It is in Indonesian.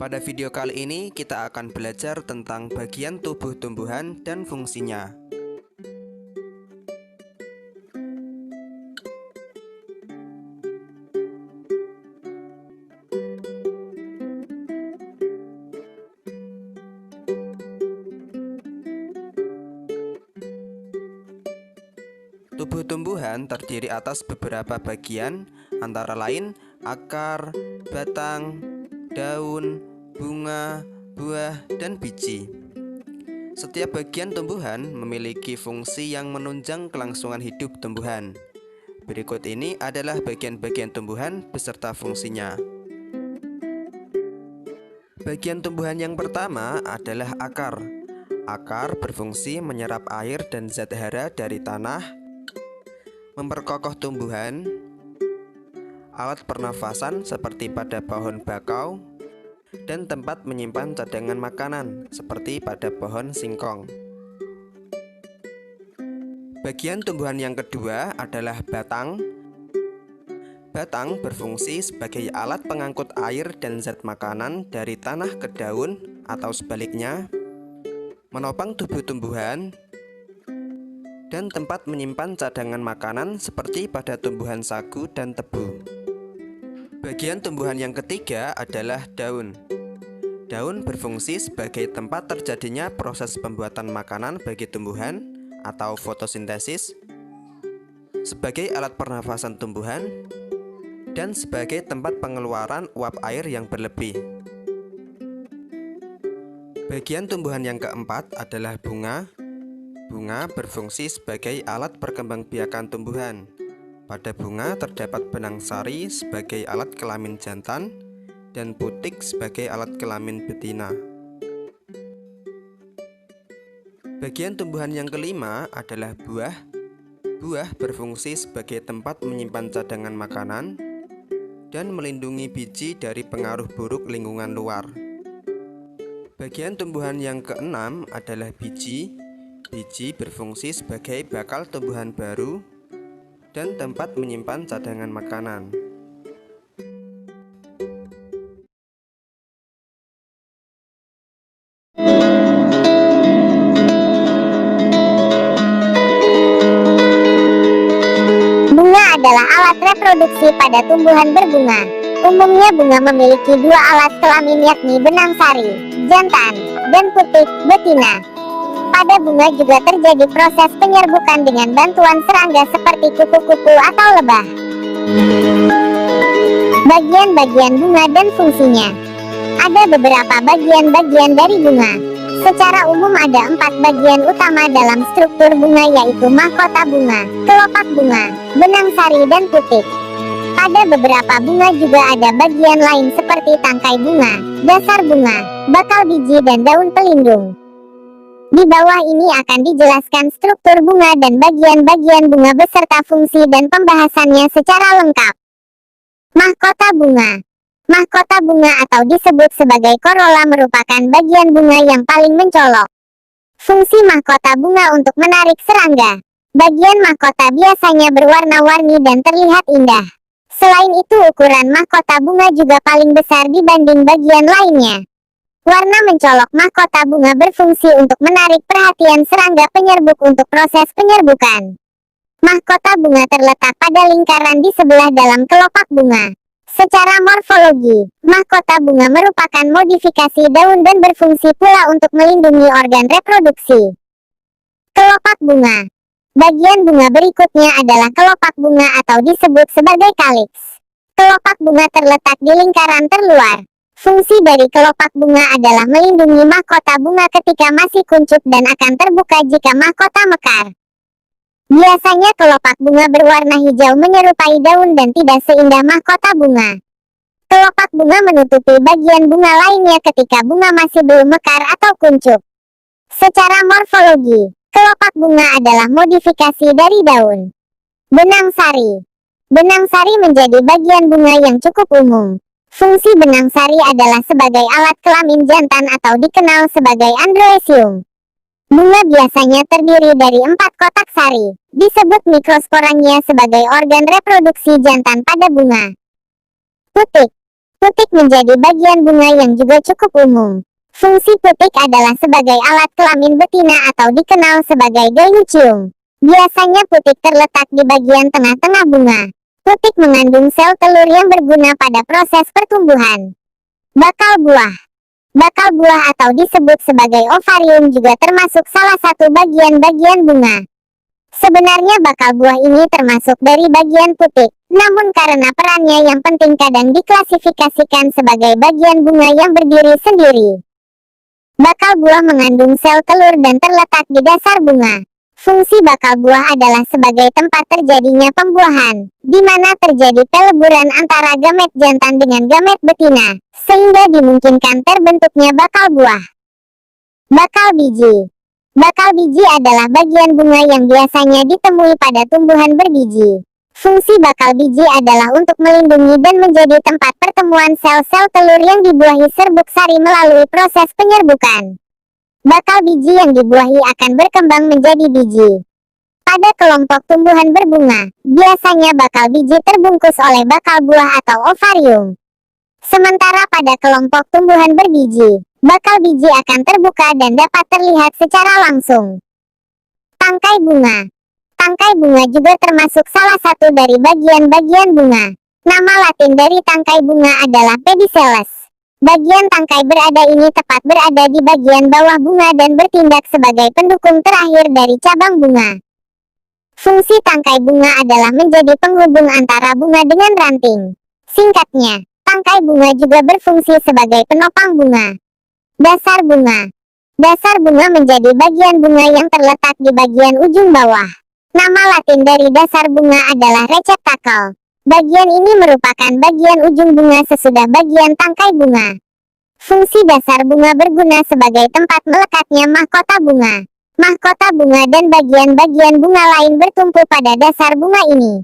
Pada video kali ini kita akan belajar tentang bagian tubuh tumbuhan dan fungsinya. Tubuh tumbuhan terdiri atas beberapa bagian, antara lain akar, batang, daun, bunga, buah, dan biji. Setiap bagian tumbuhan memiliki fungsi yang menunjang kelangsungan hidup tumbuhan. Berikut ini adalah bagian-bagian tumbuhan beserta fungsinya. Bagian tumbuhan yang pertama adalah akar. Akar berfungsi menyerap air dan zat hara dari tanah, memperkokoh tumbuhan, alat pernafasan seperti pada pohon bakau, dan tempat menyimpan cadangan makanan seperti pada pohon singkong. Bagian tumbuhan yang kedua adalah batang. Batang berfungsi sebagai alat pengangkut air dan zat makanan dari tanah ke daun atau sebaliknya, menopang tubuh tumbuhan, dan tempat menyimpan cadangan makanan seperti pada tumbuhan sagu dan tebu. Bagian tumbuhan yang ketiga adalah daun. Daun berfungsi sebagai tempat terjadinya proses pembuatan makanan bagi tumbuhan atau fotosintesis, sebagai alat pernafasan tumbuhan, dan sebagai tempat pengeluaran uap air yang berlebih. Bagian tumbuhan yang keempat adalah bunga. Bunga berfungsi sebagai alat perkembangbiakan tumbuhan. Pada bunga terdapat benang sari sebagai alat kelamin jantan dan putik sebagai alat kelamin betina. Bagian tumbuhan yang kelima adalah buah. Buah berfungsi sebagai tempat menyimpan cadangan makanan dan melindungi biji dari pengaruh buruk lingkungan luar. Bagian tumbuhan yang keenam adalah biji. Biji berfungsi sebagai bakal tumbuhan baru dan tempat menyimpan cadangan makanan. Bunga adalah alat reproduksi pada tumbuhan berbunga. Umumnya bunga memiliki dua alat kelamin, yakni benang sari, jantan, dan putik, betina. Pada bunga juga terjadi proses penyerbukan dengan bantuan serangga seperti kupu-kupu atau lebah. Bagian-bagian bunga dan fungsinya. Ada beberapa bagian-bagian dari bunga. Secara umum ada 4 bagian utama dalam struktur bunga, yaitu mahkota bunga, kelopak bunga, benang sari, dan putik. Pada beberapa bunga juga ada bagian lain seperti tangkai bunga, dasar bunga, bakal biji, dan daun pelindung. Di bawah ini akan dijelaskan struktur bunga dan bagian-bagian bunga beserta fungsi dan pembahasannya secara lengkap. Mahkota bunga. Mahkota bunga atau disebut sebagai korola merupakan bagian bunga yang paling mencolok. Fungsi mahkota bunga untuk menarik serangga. Bagian mahkota biasanya berwarna-warni dan terlihat indah. Selain itu, ukuran mahkota bunga juga paling besar dibanding bagian lainnya. Warna mencolok mahkota bunga berfungsi untuk menarik perhatian serangga penyerbuk untuk proses penyerbukan. Mahkota bunga terletak pada lingkaran di sebelah dalam kelopak bunga. Secara morfologi, mahkota bunga merupakan modifikasi daun dan berfungsi pula untuk melindungi organ reproduksi. Kelopak bunga. Bagian bunga berikutnya adalah kelopak bunga atau disebut sebagai kaliks. Kelopak bunga terletak di lingkaran terluar. Fungsi dari kelopak bunga adalah melindungi mahkota bunga ketika masih kuncup dan akan terbuka jika mahkota mekar. Biasanya kelopak bunga berwarna hijau menyerupai daun dan tidak seindah mahkota bunga. Kelopak bunga menutupi bagian bunga lainnya ketika bunga masih belum mekar atau kuncup. Secara morfologi, kelopak bunga adalah modifikasi dari daun. Benang sari. Benang sari menjadi bagian bunga yang cukup umum. Fungsi benang sari adalah sebagai alat kelamin jantan atau dikenal sebagai androecium. Bunga biasanya terdiri dari 4 kotak sari, disebut mikrosporangnya sebagai organ reproduksi jantan pada bunga. Putik. Putik menjadi bagian bunga yang juga cukup umum. Fungsi putik adalah sebagai alat kelamin betina atau dikenal sebagai gynecium. Biasanya putik terletak di bagian tengah-tengah bunga. Putik mengandung sel telur yang berguna pada proses pertumbuhan. Bakal buah. Bakal buah atau disebut sebagai ovarium juga termasuk salah satu bagian-bagian bunga. Sebenarnya bakal buah ini termasuk dari bagian putik, namun karena perannya yang penting kadang diklasifikasikan sebagai bagian bunga yang berdiri sendiri. Bakal buah mengandung sel telur dan terletak di dasar bunga. Fungsi bakal buah adalah sebagai tempat terjadinya pembuahan, di mana terjadi peleburan antara gamet jantan dengan gamet betina, sehingga dimungkinkan terbentuknya bakal buah. Bakal biji. Bakal biji adalah bagian bunga yang biasanya ditemui pada tumbuhan berbiji. Fungsi bakal biji adalah untuk melindungi dan menjadi tempat pertemuan sel-sel telur yang dibuahi serbuk sari melalui proses penyerbukan. Bakal biji yang dibuahi akan berkembang menjadi biji. Pada kelompok tumbuhan berbunga, biasanya bakal biji terbungkus oleh bakal buah atau ovarium. Sementara pada kelompok tumbuhan berbiji, bakal biji akan terbuka dan dapat terlihat secara langsung. Tangkai bunga. Tangkai bunga juga termasuk salah satu dari bagian-bagian bunga. Nama Latin dari tangkai bunga adalah pedicellus. Bagian tangkai berada ini tepat berada di bagian bawah bunga dan bertindak sebagai pendukung terakhir dari cabang bunga. Fungsi tangkai bunga adalah menjadi penghubung antara bunga dengan ranting. Singkatnya, tangkai bunga juga berfungsi sebagai penopang bunga. Dasar bunga. Dasar bunga menjadi bagian bunga yang terletak di bagian ujung bawah. Nama Latin dari dasar bunga adalah receptacle. Bagian ini merupakan bagian ujung bunga sesudah bagian tangkai bunga. Fungsi dasar bunga berguna sebagai tempat melekatnya mahkota bunga. Mahkota bunga dan bagian-bagian bunga lain bertumpu pada dasar bunga ini.